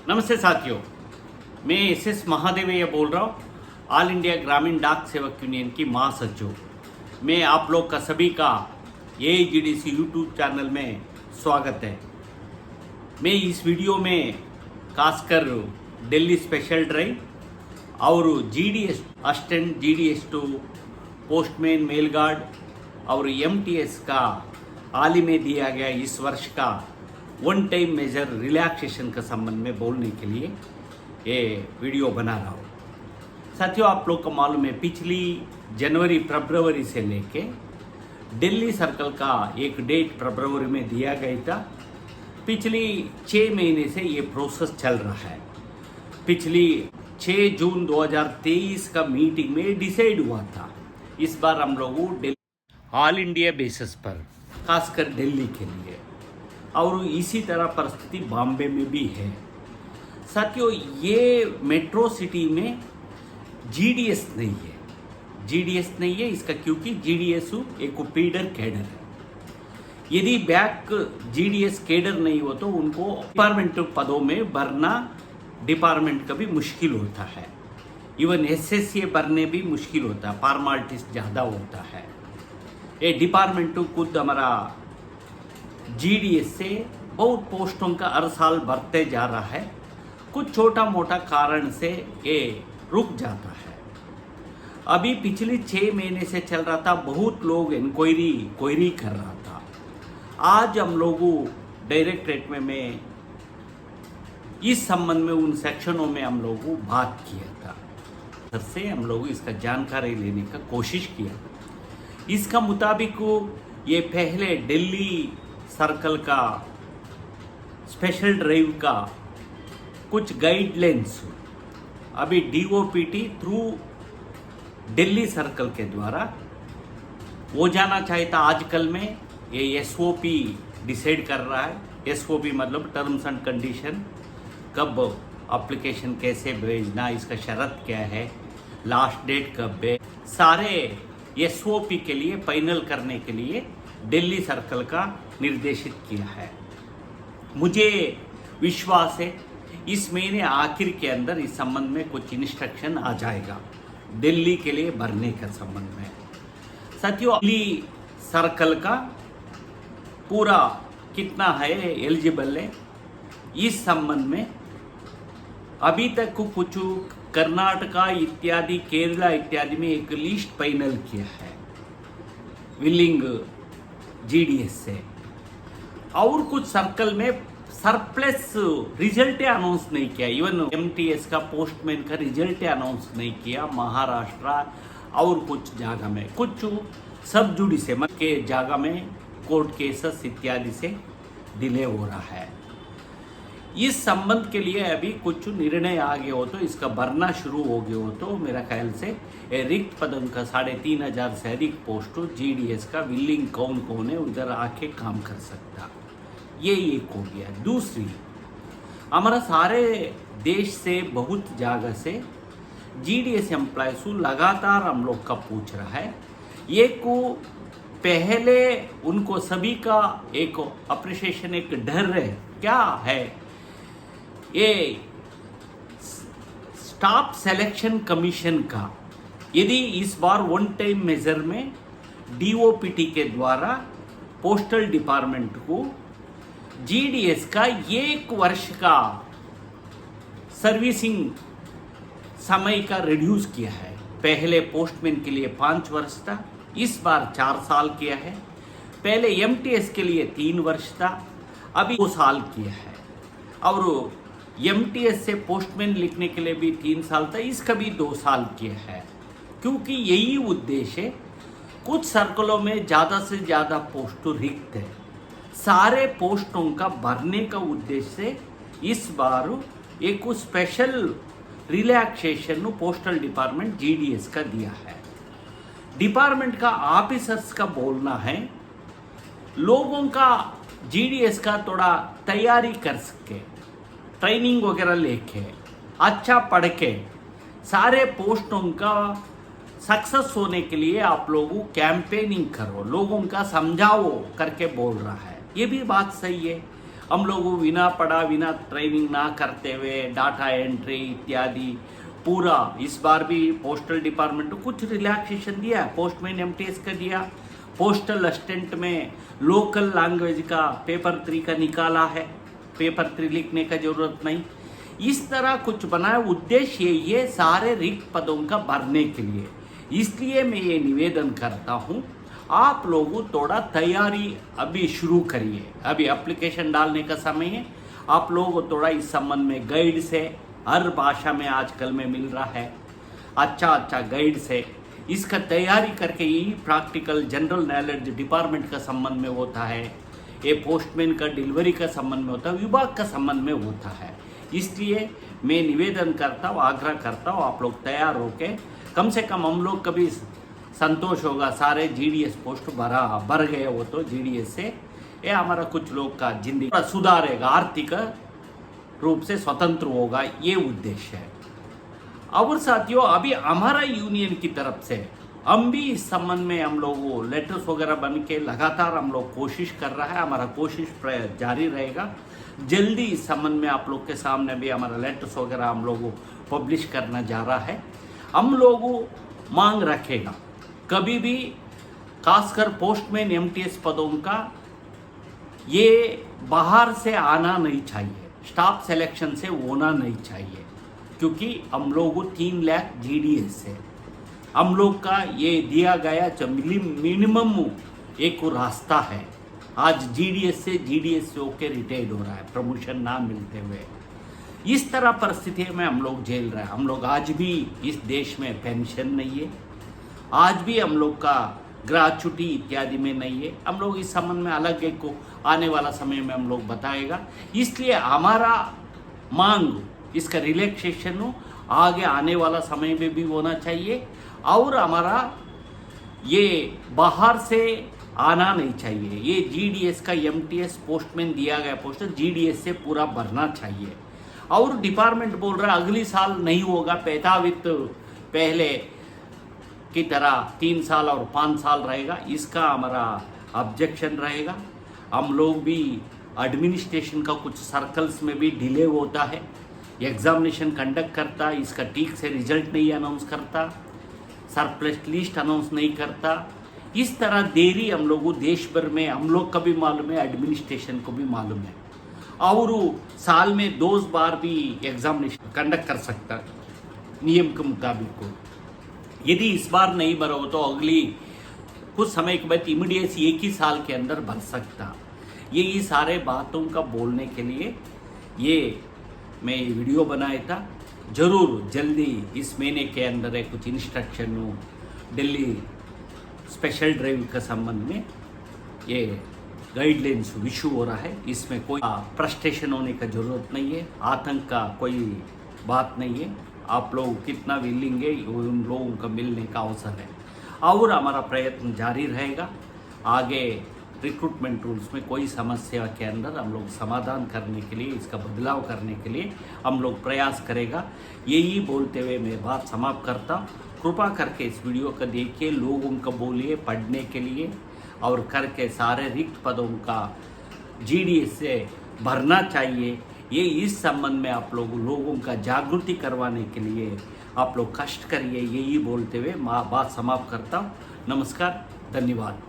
नमस्ते साथियों, मैं एस महादेवैया बोल रहा हूँ, ऑल इंडिया ग्रामीण डाक सेवक यूनियन की महासचिव। मैं आप लोग का सभी का AIGDC यूट्यूब चैनल में स्वागत है। मैं इस वीडियो में खासकर दिल्ली स्पेशल ड्राइव और GDS assistant GDS2 postman mail guard और MTS का हाल ही में दिया गया इस वर्ष का वन टाइम मेजर रिलैक्सेशन के संबंध में बोलने के लिए ये वीडियो बना रहा हूँ। साथियों, आप लोग को मालूम है, पिछली जनवरी फरवरी से लेके दिल्ली सर्कल का एक डेट फरवरी में दिया गया था। पिछली 6 महीने से ये प्रोसेस चल रहा है। पिछली 6 जून 2023 का मीटिंग में डिसाइड हुआ था। इस बार हम लोग ऑल इंडिया बेसिस पर खासकर दिल्ली के लिए, और इसी तरह परिस्थिति बॉम्बे में भी है। साथियों, ये मेट्रो सिटी में GDS नहीं है। GDS नहीं है इसका क्योंकि GDS एक फीडर कैडर है। यदि बैक GDS कैडर नहीं हो तो उनको डिपार्टमेंट पदों में भरना डिपार्टमेंट का भी मुश्किल होता है। इवन SSA भरने भी मुश्किल होता है, फॉर्मालिटीज ज़्यादा होता है। ये डिपार्टमेंट खुद हमारा GDS से बहुत पोस्टों का हर साल बढ़ते जा रहा है। कुछ छोटा मोटा कारण से ये रुक जाता है। अभी पिछले 6 महीने से चल रहा था, बहुत लोग इंक्वायरी कर रहा था। आज हम लोगों डायरेक्टरेट में मैं इस संबंध में उन सेक्शनों में हम लोगों बात किया था। सर से हम लोग इसका जानकारी लेने का कोशिश किया। इसका मुताबिक ये पहले दिल्ली सर्कल का स्पेशल ड्राइव का कुछ गाइडलाइंस अभी DOPT थ्रू दिल्ली सर्कल के द्वारा वो जाना चाहिए था। आजकल में ये SOP डिसाइड कर रहा है। SOP मतलब टर्म्स एंड कंडीशन, कब एप्लीकेशन कैसे भेजना, इसका शर्त क्या है, लास्ट डेट कब है, सारे SOP के लिए फाइनल करने के लिए दिल्ली सर्कल का निर्देशित किया है। मुझे विश्वास है इस महीने आखिर के अंदर इस संबंध में कुछ इंस्ट्रक्शन आ जाएगा दिल्ली के लिए भरने के संबंध में। साथियों, दिल्ली सर्कल का पूरा कितना है एलिजिबल है, इस संबंध में अभी तक कुछ कर्नाटका इत्यादि, केरला इत्यादि में एक लिस्ट फाइनल किया है विलिंग GDS से, और कुछ सर्कल में सरप्लस रिजल्ट अनाउंस नहीं किया। इवन MTS का पोस्टमैन का रिजल्ट अनाउंस नहीं किया। महाराष्ट्र और कुछ जगह में, कुछ सब जुडिस के जगह में कोर्ट केसेस इत्यादि से डिले हो रहा है। इस संबंध के लिए अभी कुछ निर्णय आ गए हो तो इसका भरना शुरू हो गया हो तो मेरा ख्याल से रिक्त पदों का 3,500 से अधिक पोस्ट GDS का विलिंग कौन है उधर आके काम कर सकता। ये एक हो गया। दूसरी, हमारा सारे देश से बहुत जगह से GDS एम्प्लॉयज लगातार हम लोग का पूछ रहा है। ये को पहले उनको सभी का एक अप्रिसिएशन, एक डर है, क्या है ये स्टाफ सिलेक्शन कमीशन का, यदि इस बार वन टाइम मेजर में DOPT के द्वारा पोस्टल डिपार्टमेंट को GDS का 1 वर्ष का सर्विसिंग समय का रिड्यूस किया है। पहले पोस्टमैन के लिए 5 वर्ष था, इस बार 4 साल किया है। पहले MTS के लिए 3 वर्ष था, अभी 2 साल किया है। और MTS से पोस्टमैन लिखने के लिए भी 3 साल था, इसका भी 2 साल किया है। क्योंकि यही उद्देश्य है, कुछ सर्कलों में ज़्यादा से ज़्यादा पोस्ट रिक्त है। सारे पोस्टों का भरने का उद्देश्य से इस बार एक special relaxation postal department GDS का दिया है। डिपार्टमेंट का ऑफिसर्स का बोलना है लोगों का GDS का थोड़ा तैयारी कर सके, ट्रेनिंग वगैरह लेके अच्छा पढ़ के सारे पोस्टों का सक्सेस होने के लिए आप लोगों कैंपेनिंग करो, लोगों का समझाओ करके बोल रहा है। ये भी बात सही है। हम लोग बिना पढ़ा बिना ट्रेनिंग ना करते हुए डाटा एंट्री इत्यादि पूरा इस बार भी पोस्टल डिपार्टमेंट को कुछ रिलैक्सेशन दिया, पोस्टमैन एमटीएस का दिया, पोस्टल असिस्टेंट में लोकल लैंग्वेज का पेपर 3 का निकाला है, पेपर 3 लिखने का जरूरत नहीं। इस तरह कुछ बनाया, उद्देश्य ये सारे रिक्त पदों का भरने के लिए। इसलिए मैं ये निवेदन करता हूँ, आप लोगों थोड़ा तैयारी अभी शुरू करिए। अभी एप्लीकेशन डालने का समय है, आप लोग थोड़ा इस संबंध में गाइड से हर भाषा में आजकल में मिल रहा है, अच्छा गाइड से इसका तैयारी करके यही प्रैक्टिकल जनरल नॉलेज डिपार्टमेंट का संबंध में होता है, ये पोस्टमैन का डिलीवरी का संबंध में होता है, विभाग का संबंध में होता है। इसलिए मैं निवेदन करता हूँ, आग्रह करता हूँ, आप लोग तैयार होके कम से कम हम लोग कभी संतोष होगा, सारे जीडीएस पोस्ट भर गए वो तो जीडीएस से ये हमारा कुछ लोग का जिंदगी सुधारेगा, आर्थिक रूप से स्वतंत्र होगा, ये उद्देश्य है। और साथियों अभी हमारा यूनियन की तरफ से हम भी इस संबंध में हम लोग लेटर्स वगैरह बन के लगातार हम लोग कोशिश कर रहा है, हमारा कोशिश जारी रहेगा। जल्दी इस संबंध में आप लोग के सामने भी हमारा लेटर्स वगैरह हम लोग पब्लिश करना जा रहा है। हम लोग मांग रखेगा कभी भी खासकर पोस्टमैन एमटीएस पदों का ये बाहर से आना नहीं चाहिए, स्टाफ सिलेक्शन से होना नहीं चाहिए, क्योंकि हम लोग 3 लाख जीडीएस से हम लोग का ये दिया गया मिनिमम एक रास्ता है। आज जीडीएस से होके रिटायर्ड हो रहा है, प्रमोशन ना मिलते हुए। इस तरह परिस्थिति में हम लोग झेल रहे हैं। हम लोग आज भी इस देश में पेंशन नहीं है, आज भी हम लोग का ग्रेच्युटी इत्यादि में नहीं है। हम लोग इस संबंध में अलग एक को आने वाला समय में हम लोग बताएगा। इसलिए हमारा मांग इसका रिलैक्सेशन हो आगे आने वाला समय में भी होना चाहिए, और हमारा ये बाहर से आना नहीं चाहिए। ये जीडीएस का एमटीएस पोस्टमैन दिया गया पोस्ट जीडीएस से पूरा भरना चाहिए। और डिपार्टमेंट बोल रहा है अगली साल नहीं होगा, पैतावित पहले की तरह 3 साल और 5 साल रहेगा। इसका हमारा ऑब्जेक्शन रहेगा। हम लोग भी एडमिनिस्ट्रेशन का कुछ सर्कल्स में भी डिले होता है, एग्जामिनेशन कंडक्ट करता, इसका ठीक से रिजल्ट नहीं अनाउंस करता, सरप्लस लिस्ट अनाउंस नहीं करता। इस तरह देरी हम लोगों देश भर में हम लोग का भी मालूम है, एडमिनिस्ट्रेशन को भी मालूम है। और साल में 2 बार भी एग्जामिनेशन कंडक्ट कर सकता नियम के मुताबिक को। यदि इस बार नहीं भरा हो तो अगली कुछ समय के बाद इमीडिएट एक ही साल के अंदर भर सकता। ये सारे बातों का बोलने के लिए ये मैं वीडियो बनाया था। जरूर जल्दी इस महीने के अंदर है कुछ इंस्ट्रक्शन हो दिल्ली स्पेशल ड्राइव के संबंध में ये गाइडलाइंस इशू हो रहा है। इसमें कोई फ्रस्ट्रेशन होने का जरूरत नहीं है, आतंक का कोई बात नहीं है। आप लोग कितना विलिंग है उन लोगों का मिलने का अवसर है, और हमारा प्रयत्न जारी रहेगा। आगे रिक्रूटमेंट रूल्स में कोई समस्या के अंदर हम लोग समाधान करने के लिए, इसका बदलाव करने के लिए हम लोग प्रयास करेगा। यही बोलते हुए मैं बात समाप्त करता हूँ। कृपा करके इस वीडियो को देखिए, लोगों को बोलिए पढ़ने के लिए, और करके सारे रिक्त पदों का जीडीएस से भरना चाहिए। ये इस संबंध में आप लोगों का जागृति करवाने के लिए आप लोग कष्ट करिए। यही बोलते हुए बात समाप्त करता हूँ। नमस्कार, धन्यवाद।